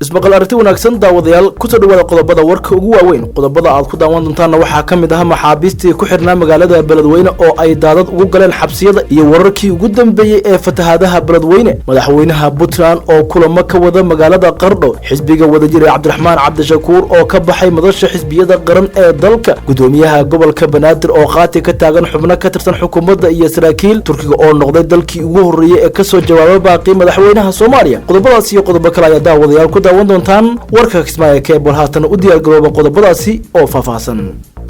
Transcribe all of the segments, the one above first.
ismaqal aragti wanaagsan daawadayaal ku soo dhawaada qodobada warka ugu waaweyn qodobada aad ku daawan doontaan waxaa kamid ah maxaabiistii ku xirnaa magaalada Beledweyne oo ay daadad ugu galeen xabsiyada iyo wararkii ugu dambeeyay ee fatahaadaha Beledweyne madaxweynaha Puntland oo kulamo ka wada magaalada Qardho xisbiga wadajir Cabdiraxmaan Cabdishakuur oo ka baxay madasha xisbiyada qaran ee dalka gudoomiyaha gobolka Banaadir oo qaati ka taagan xubno ka tirsan xukuumadda iyo saraakiil Turkiga oo noqday dalkii ugu horeeyay ee ka soo jawaabay baaqi madaxweynaha Soomaaliya qodobadaas iyo qodobo kale ayaa daawadayaal ku daawan doontaan warka Kismaayo Cable haatan u diyaar garooba qodobadaasi oo faahfaahsan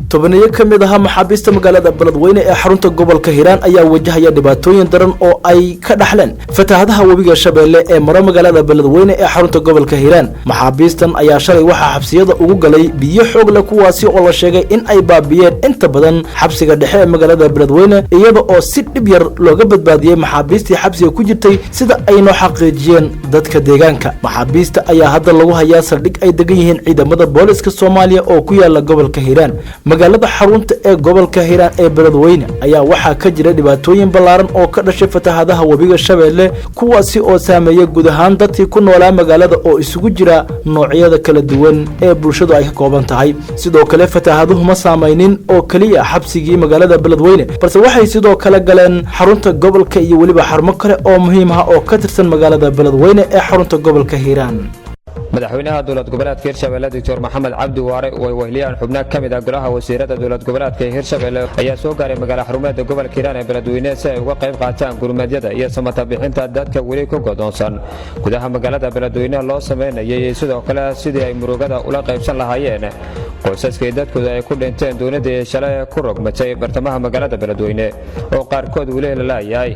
tobaniyo kamid ah maxaabiista magaalada Beledweyne ee xarunta gobolka Hiiraan ayaa wajahaya dhibaatooyin daran oo ay ka dhaxleen fatahaadaha webiga Shabeelle ee mara magaalada Beledweyne ee xarunta gobolka Hiiraan maxaabiistan ayaa shalay waxa xabsiyada ugu galay biyo xoog leh kuwaasi oo la sheegay in ay baabiyeen inta badan xabsiga dhexe ee magaalada Beledweyne iyada oo si dhib yar looga badbaadiyay maxaabiistii xabsiga ku jirtay sida ay noo xaqiijiyeen dadka deegaanka maxaabiista ayaa hadda lagu hayaa saldhig ay degan yihiin ciidamada booliska Soomaaliya oo ku yaala gobolka Hiiraan magaalada xarunta ee gobolka Hiiraan ee Beledweyne ayaa waxa ka jira dhibaatooyin ballaaran oo ka dhashay fatahaadaha webiga Shabeelle kuwaasi oo saameeyay guud ahaan dadkii ku noolaa magaalada oo isugu jira noocyada kala duwan ee bulshadu ay ka kooban tahay sidoo kale fatahaaduhu ma saameynin oo kaliya xabsigii magaalada Beledweyne balse waxay sidoo kale galeen xarunta gobolka iyo waliba xarumo kale oo muhiim ah oo ka tirsan magaalada Beledweyne ee xarunta gobolka Hiiraan madaxweynaha dowlad goboleedka Hirshabelle Dr. Maxamed Cabdi Waare oo ay wehliyaan xubno kamid ah golaha wasiirada dowlad goboleedka Hirshabelle ayaa soo gaaray magaalada xarumaha gobolka Hiiraan ee Beledweyne si ay uga qayb qaataan gurmadada iyo samata bixinta dadka wali ku go'doonsan gudaha magaalada Beledweyne loo sameeyay sidoo kale sidii ay murugada ula qaybsan lahaayeen qoysaska dadkooda ay ku dhinteen doonada shalay ku rogmatay bartamaha magaalada Beledweyne oo qaarkood wali la yahay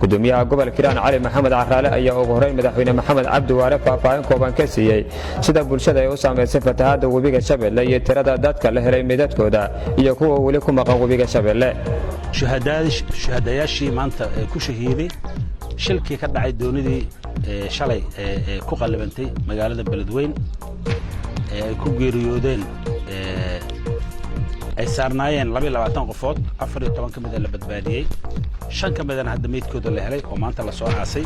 gudoomiyaha gobolka Hiiraan Cali Maxamed Caraale ayaa ugu horeyn madaxweyne Maxamed Cabdi Waare faahfaahin kooban ka siiyay sida bulshada ay u saameysay fatahaada webiga Shabeelle iyo tirada dadka la helay meedadkooda iyo kuwa wali ku maqan webiga Shabeelle shuhadayaashii maanta ku shahiiday shilkii ka dhacay doonidii shalay ku qalabantay magaalada Beledweyne ay ku geeriyoodeen ay saarnaayeen 22 qofood 14 kamid la badbaadiyay 5 kamidna hadda meedkooda la helay oo maanta la soo aasay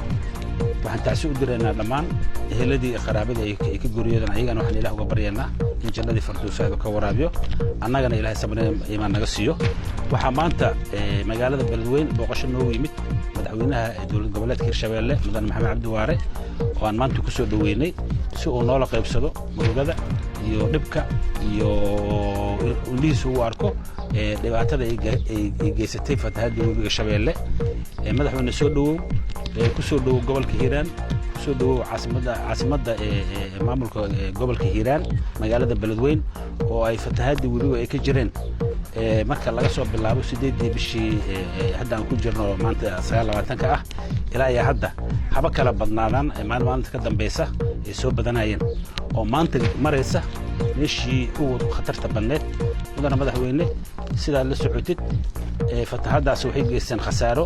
waxaan taasi u direynaa dhammaan eheladii qaraabada ay ka geeriyoodeen ayagana waxaan Ilaahay uga baryaynaa in jannadii firdawsada ka waraabiyo annagana Ilaahay sabreeyo iimaan naga siiyo waxa maanta magaalada Beledweyne booqasho noogu yimid madaxweynaha dowlad goboleedka Hirshabelle Mudane Maxamed Cabdi Waare oo aan maanta ku soo dhaweynay si uu noola qaybsado murugada iyo dhibka iyo uliisu u arko dhibaatada ay geysatay fatahaadda webiga Shabeelle madaxweyne soo dhawow ku soo dhawow gobolka Hiiraan ku soo dhawow caasimadda maamulka gobolka Hiiraan magaalada Beledweyne oo ay fatahaadda webiga ay ka jireen marka laga soo bilaabo 8 bishii hadda aan ku jirno maanta 29 ah ilaa ay hadda haba kala badnaadaan maalinta ka dambaysa ay soo badanayeen oo maanta maraysa meeshii ugu khatarta badneed mudane madaxweyne sida la socotid fatahaadaas waxay geysteen khasaaro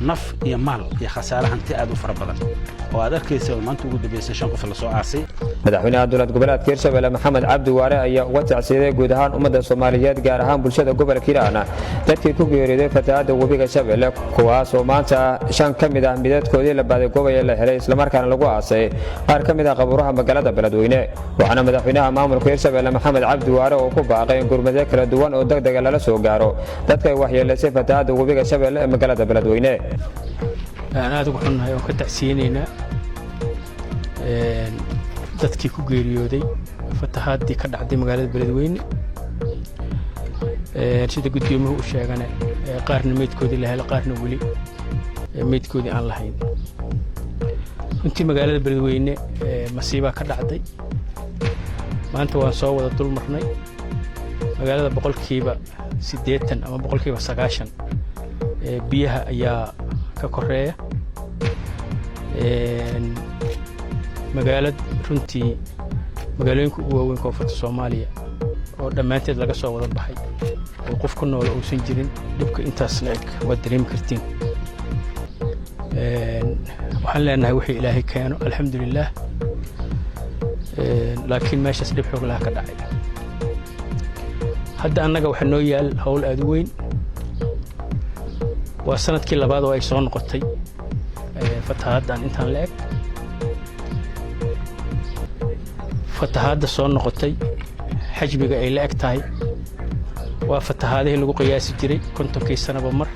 naf iyo maal iyo khasaaro hanti aad u fara badan oo aad arkaysa maanta ugu dambeysay 5 qof la soo aasay madaxweynaha dowlad goboleedka Hirshabelle Maxamed Cabdi Waare ayaa uga tacsiiyay guud ahaan ummadda Soomaaliyeed gaar ahaan bulshada gobolka Hiiraan dadkii ku geeriyooday fatahaadda webiga Shabeelle kuwaas oo maanta 5 kamid ah midadkoodii la baaday goobay la helay isla markaana lagu aasay qaar kamid ah qabuuraha magaalada Beledweyne waxaana madaxweynaha maamulka Hirshabelle Maxamed Cabdi Waare oo ku baaqay gurmado kala duwan oo degdeg ah lala soo gaaro dadka ay waxyeeleysay fatahaadda webiga Shabeelle ee magaalada Beledweyne aad ugu xunnahay oo ka tacsiinayna dadkii ku geeriyooday fatahaadii ka dhacday magaalada Beledweyne sida gudoomiyaha uu sheegana qaarna meedkoodii la helay qaarna wali meedkoodii aan lahayn intii magaalada Beledweyne masiiba ka dhacday maanta waan soo wada dul marnay magaalada boqolkiiba 80 ama boqolkiiba 90 biyaha ayaa ka koreeya magaalada runtii magaalooyinka ugu waaweyn koonfurta Soomaaliya oo dhammaanteed laga soo wada baxay oo qof ku nool oo san jirin dhibka intaas la eg wad dareemi kartiin waxaan leenahay wixii Ilaahay keeno alxamdulillah laakiin meeshaas dhib xoog laha ka dhacay hadda annaga waxa noo yaal hawl aad u weyn waa sanadkii labaad oo ay soo noqotay fatahaaddan intaan la eg fatahaadda soo noqotay xajmiga ay la eg tahay waa fatahaadihii lagu qiyaasi jiray 50 sanaba mar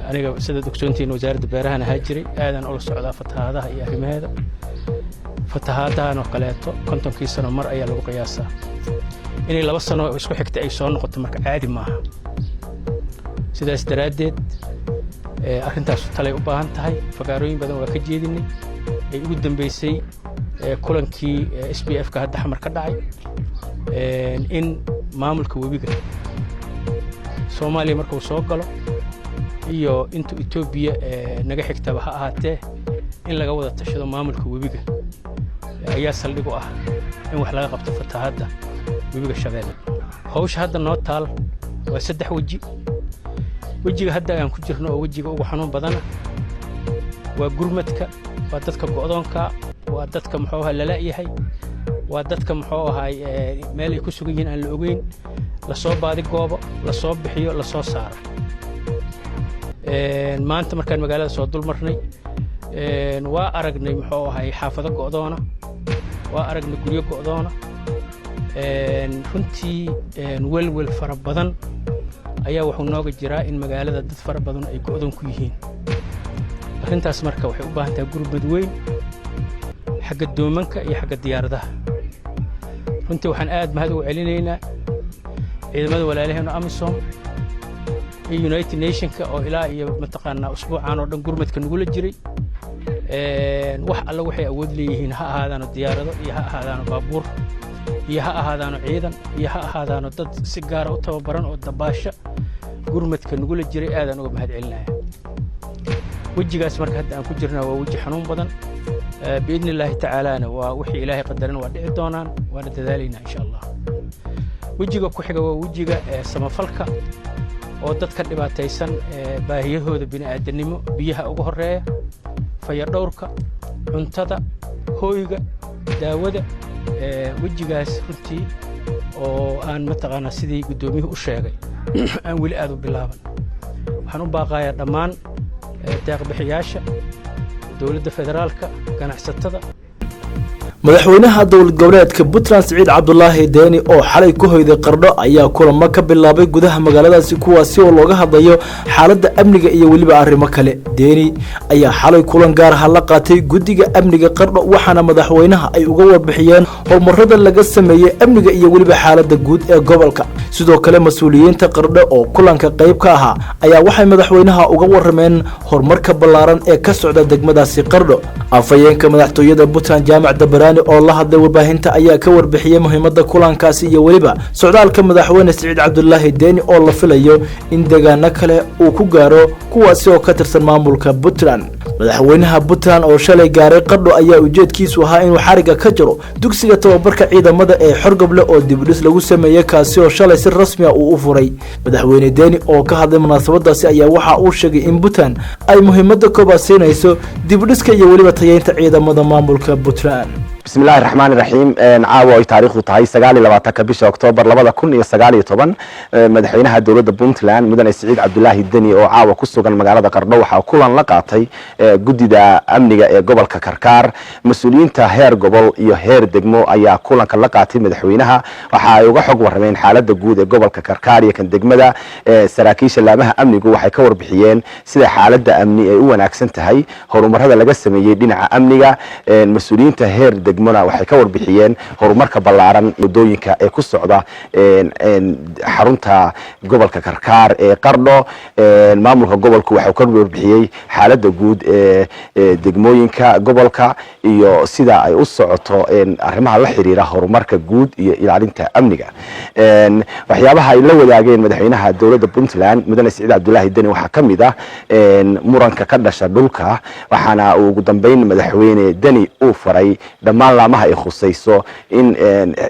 aniga sida ogsoontiin wasaaradda beeraha ahaa jiray aadan ula socdaa fatahaadaha iyo arrimaheeda fatahaadahan oo kaleeto 50 sano mar ayaa lagu qiyaasaa inay 2 sano isku xigta ay soo noqoto marka caadi maaha sidaas daraaddeed arrintaas talay u baahan tahay fagaarooyin badan waa ka jeedinay ay ugu dambeysay kulankii SPF ka hadda xamar ka dhacay in maamulka webiga Soomaaliya markuu soo galo iyo inta Itoobiya naga xigtaba ha ahaatee in laga wada tashado maamulka webiga ayaa saldhig u ah in wax laga qabto fatahaadda webiga Shabeelle hawsha hadda noo taal waa 3 waji wajiga hadda aan ku jirno oo wajiga ugu xanuun badan waa gurmadka waa dadka go'doonka waa dadka muxuu ahaa la laayahay waa dadka muxuu ahaa meel ay ku sugan yihiin aan la ogeyn la soo baadi goobo la soo bixiyo la soo saaro maanta markaan magaalada soo dul marnay waa aragnay muxuu ahaa xaafado go'doona waa aragnay guryo go'doona runtii welwel fara badan ayaa wuxuu nooga jiraa in magaalada dad fara badan ay go'doon ku yihiin arrintaas marka waxay u baahan tahay gurmad weyn xagga doomanka iyo xagga diyaaradaha runtii waxaan aad mahad ugu celinaynaa ciidamada walaalaheena AMISOM iyo United Nationska oo ilaa iyo mataqaanaa usbuucan oo dhan gurmadka nagula jiray wax alla waxay awood leeyihiin ha ahaadaano diyaarado iyo ha ahaadaano baabuur iyo ha ahaadaano ciidan iyo ha ahaadaano dad si gaar ah u tababaran oo dabaasha gurmadka nagula jiray aadan uga mahad celinaya wajigaas marka hadda aan ku jirnaa waa waji xanuun badan باذن الله تعالى ووحي الهي قدرنا ودعي دونان وانا دادالينا ان شاء الله وجيغا ku xiga waa wajiga samafalka oo dadka dhibaataysan baahiyahooda bini'aadanimo biyaha ugu horeeya fayadhowrka cuntada hooyga daawada wajigaas runtii oo aan mataqaana sidii gudoomiyuhu u sheegay aan wali aad u bilaaban waxaan u baaqayaa dhammaan deeq bixiyaasha dowladda federaalka ganacsatada madaxweynaha dowlad goboleedka Puntland Saciid Cabdullaahi Deeni oo xalay ku hoyday Qardho ayaa kulamo ka bilaabay gudaha magaaladaasi kuwaasi oo looga hadlayo xaaladda amniga iyo waliba arrimo kale Deeni ayaa xalay kulan gaar ah la qaatay guddiga amniga Qardho waxaana madaxweynaha ay uga warbixiyeen horumarada laga sameeyay amniga iyo waliba xaaladda guud ee gobolka sidoo kale mas'uuliyiinta Qardho oo kulanka qayb ka ahaa ayaa waxay madaxweynaha uga warrameen horumarka ballaaran ee ka socda degmadaasi Qardho afayeenka madaxtooyada Puntland Jaamac Dabaraan oo la hadlay warbaahinta ayaa ka warbixiyay muhiimadda kulankaasi iyo waliba socdaalka madaxweyne Saciid Cabdullaahi Deeni oo la filayo in deegaano kale uu ku gaaro kuwaasi oo ka tirsan maamulka Puntland madaxweynaha Puntland oo shalay gaaray Qardho ayaa ujeedkiisu ahaa inuu xariga ka jiro dugsiga tababarka ciidamada ee Xorgoble oo dib u dhis lagu sameeyay kaasi oo shalay si rasmi ah u furay madaxweyne Deeni oo ka hadlay munaasabadaasi ayaa waxa uu sheegay in Puntland ay muhiimadda koobaad siinayso dib u dhiska iyo waliba tayeynta ciidamada maamulka Puntland بسم الله الرحمن الرحيم عاوة تاريخ تهاي سجالي لبعتها بيش أكتوبر لبعض كل سجالي طبعا مدحينها دولة بونتلاند مدن سعيد عبد الله الدني أو عاوة كسوق المجال قرنوة وكلن لقاطي جديد أمنية قبل ككركار مسؤولين تهير قبل يهير دجمو أي كلن كلقاطي مدحينها وحيوجا حق ورمين حالات الجود قبل ككركار يكن دجمدا سراكيش اللي مها أمني جوا حيكور بحيان سيد حالات أمني وأنا أكسنت هاي هرمر هذا لجسم يدين أمنية المسؤولين تهير degmada waxay ka warbixiyeen horumarka ballaaran wadooyinka ee ku socda xarunta gobolka Karkaar ee Qardho maamulka gobolku waxa uu ka warbixiyay xaaladda guud ee degmooyinka gobolka iyo sida ay u socoto arrimaha la xiriira horumarka guud iyo ilaalinta amniga waxyaabaha ay la wadaageen madaxweynaha dowladda Puntland mudane Saciid Cabdullaahi Deeni waxa kamid ah muranka ka dhasha dhulka waxaana uu ugu dambeyn madaxweyne Deeni uu faray dhammaan laamaha ay khusayso in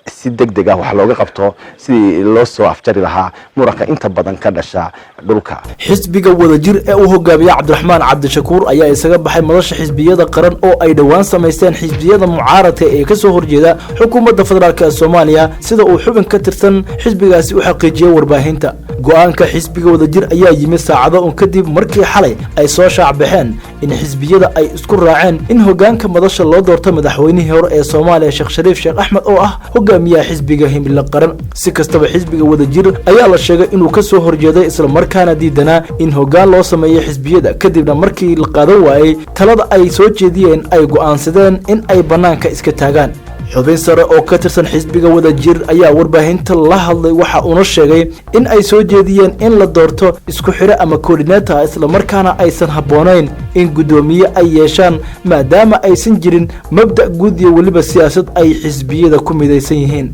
si degdeg ah wax looga qabto sidii loo soo afjari lahaa muranka inta badan ka dhasha dhulka xisbiga wadajir ee uu hogaamiyo Cabdiraxmaan Cabdishakuur ayaa isaga baxay madasha xisbiyada qaran oo ay dhawaan sameysteen xisbiyada mucaaradka ee ka soo horjeeda xukuumadda federaalka Soomaaliya sida uu xubin ka tirsan xisbigaasi u xaqiijiyay warbaahinta go'aanka xisbiga wadajir ayaa yimid saacado kadib markii xalay ay soo shaac baxeen in xisbiyada ay isku raaceen in hogaanka madasha loo doorto madaxweynihii hore ee Soomaaliya Sheekh Shariif Sheekh Axmed oo ah hogaamiyaha xisbiga Himilo Qaran si kastaba xisbiga Wadajir ayaa la sheegay inuu ka soo horjeeday isla markaana diidanaa in hoggaan loo sameeyo xisbiyada kadibna markii la qaadan waayay talada ay soo jeediyeen ay go'aansadeen in ay banaanka iska taagaan xubin sare oo ka tirsan xisbiga Wadajir ayaa warbaahinta la hadlay waxa uu sheegay in ay soo jeediyeen in la doorto isku xire ama coordinator isla markaana aysan habboonayn in gudoomiye ay yeeshaan maadaama aysan jirin mabda' guud iyo waliba siyaasad ay xisbiyada ku midaysan yihiin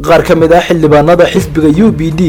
qaar ka mid ah xildhibaanada xisbiga UPD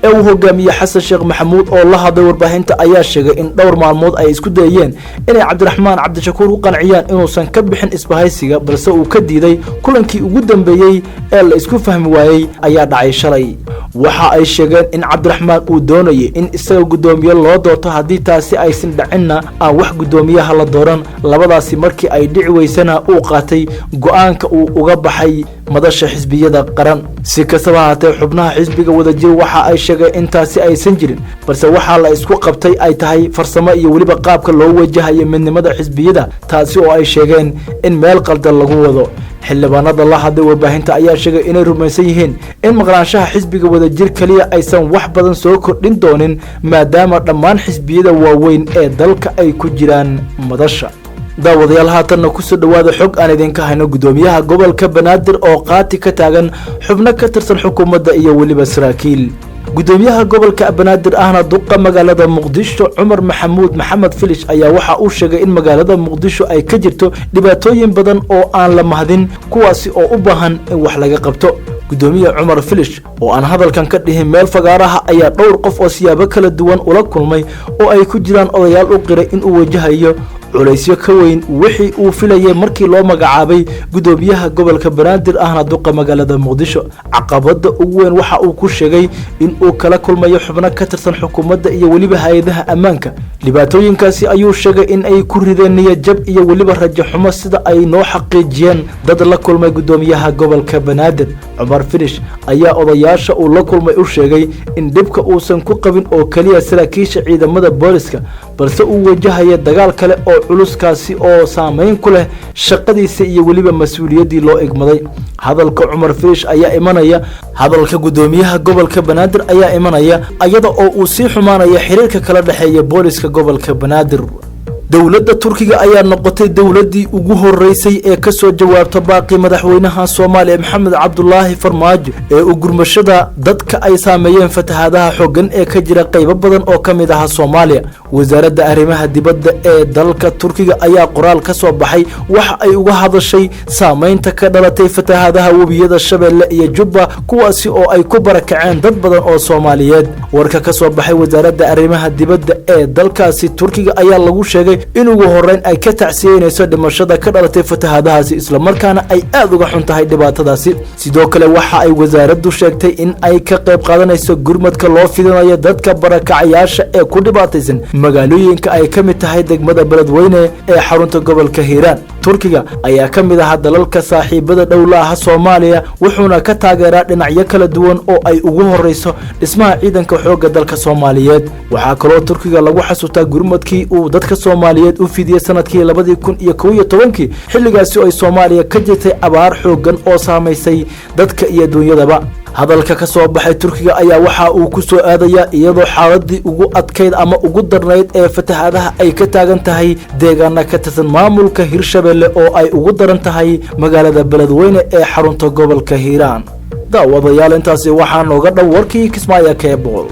ee uu hogaamiye Xasan Sheekh Maxamuud oo la hadlay warbaahinta ayaa sheegay in dhowr maalmood ay isku dayeen inay Cabdiraxmaan Cabdishakuur u qanciyaan inuusan ka bixin isbahaysiga balse uu ka diiday kulankii ugu dambeeyay ee la isku fahmi waayay ayaa dhacay shalay waxa ay sheegeen in Cabdiraxmaan uu doonayay in isaga gudoomiye loo doorto haddii taasi aysan dhacinna aan wax gudoomiyaha la dooran labadaasi markii ay dhici weysana uu qaatay go'aanka uu uga baxay madasha xisbiyada qaran si kastaba haatee xubnaha xisbiga Wadajir waxa ay sheegeen in taasi aysan jirin balse waxa la isku qabtay ay tahay farsamo iyo waliba qaabka loo wajahayo midnimada xisbiyada taasi oo ay sheegeen in meel qaldan lagu wado xildhibaanada la hadlay warbaahinta ayaa sheegay inay rumaysan yihiin in maqnaanshaha xisbiga Wadajir kaliya aysan wax badan soo kordhin doonin maadaama dhammaan xisbiyada waaweyn ee dalka ay ku jiraan madasha daawadayaal haatanna ku soo dhawaada xog aan idinka hayno gudoomiyaha gobolka Banaadir oo qaati ka taagan xubno ka tirsan xukuumadda iyo waliba saraakiil gudoomiyaha gobolka Banaadir ahna duqa magaalada Muqdisho Cumar Maxamuud Maxamed Filish ayaa waxa uu sheegay in magaalada Muqdisho ay ka jirto dhibaatooyin badan oo aan la mahdin kuwaasi oo u baahan in wax laga qabto gudoomiyaha Cumar Filish oo aan hadalkan ka dhihin meel fagaaraha ayaa dhowr qof oo siyaabo kala duwan ula kulmay oo ay ku jiraan odayaal u qiray in uu wajahayo culaysyo ka weyn wixii uu filayay markii loo magacaabay gudoomiyaha gobolka Banaadir ahna duqa magaalada Muqdisho caqabada ugu weyn waxa uu ku sheegay in uu kala kulmayo xubno ka tirsan xukuumadda iyo waliba hay'adaha ammaanka dhibaatooyinkaasi ayuu sheegay in ay ku rideen niyad jab iyo waliba rajo xumo sida ay noo xaqiijiyeen dad la kulmay gudoomiyaha gobolka Banaadir Cumar Filish ayaa odayaasha uu la kulmay u sheegay in dibka uusan ku qabin oo kaliya saraakiisha ciidamada booliska balse uu wajahayo dagaal kale oo culuskaasi oo saameyn ku leh shaqadiisa iyo waliba mas'uuliyadii loo igmaday hadalka Cumar Filish ayaa imanaya hadalka gudoomiyaha gobolka Banaadir ayaa imanaya ayada oo uu si xumaanaya xiriirka kala dhaxeeya booliska gobolka Banaadir dowladda Turkiga ayaa noqotay dowladii ugu horeysay ee ka soo jawaabta baaqi madaxweynaha Soomaaliya Maxamed Cabdullaahi Farmaajo ee u gurmashada dadka ay saameeyeen fatahaadaha xooggan ee ka jira qaybo badan oo kamid ah Soomaaliya wasaaradda arrimaha dibadda ee dalka Turkiga ayaa qoraal ka soo baxay waxa ay uga hadashay saameynta ka dhalatay fatahaadaha wabiyada Shabeelle iyo Jubba kuwaasi oo ay ku barakaceen dad badan oo Soomaaliyeed warka ka soo baxay wasaaradda arrimaha dibadda ee dalkaasi Turkiga ayaa lagu sheegay in ugu horeyn ay ka tacsiyeynayso dhimashada ka dhalatay fatahaadahaasi isla markaana ay aad uga xun tahay dhibaatadaasi sidoo kale waxa ay wasaaraddu sheegtay in ay ka qayb qaadanayso gurmadka loo fidinayo dadka barakacayaasha ee ku dhibaataysan magaalooyinka ay ka mid tahay degmada Beledweyne ee xarunta gobolka Hiiraan Turkiga ayaa ka mid ah dalalka saaxiibada dowladaha Soomaaliya wuxuuna ka taageeraa dhinacyo kala duwan oo ay ugu horeyso dhismaha ciidanka xoogga dalka Soomaaliyeed waxa kale oo Turkiga lagu xasuustaa gurmadkii uu dadka Soomaaliyeed u fidiyay sanadkii 2011 xilligaasi oo ay Soomaaliya ka jirtay abaar xooggan oo saameysay dadka iyo dunyadaba hadalka ka soo baxay Turkiga ayaa waxa uu ku soo aadaya iyadoo xaaladii ugu adkeyd ama ugu darnayd ee fatahaadaha ay ka taagan tahay deegaanka ka tirsan maamulka Hirshabeelle oo ay ugu daran tahay magaalada Beledweyne ee xarunta gobolka Hiiraan daawadayaal intaasi waxaan nooga dhow warkii Kismaayo Cable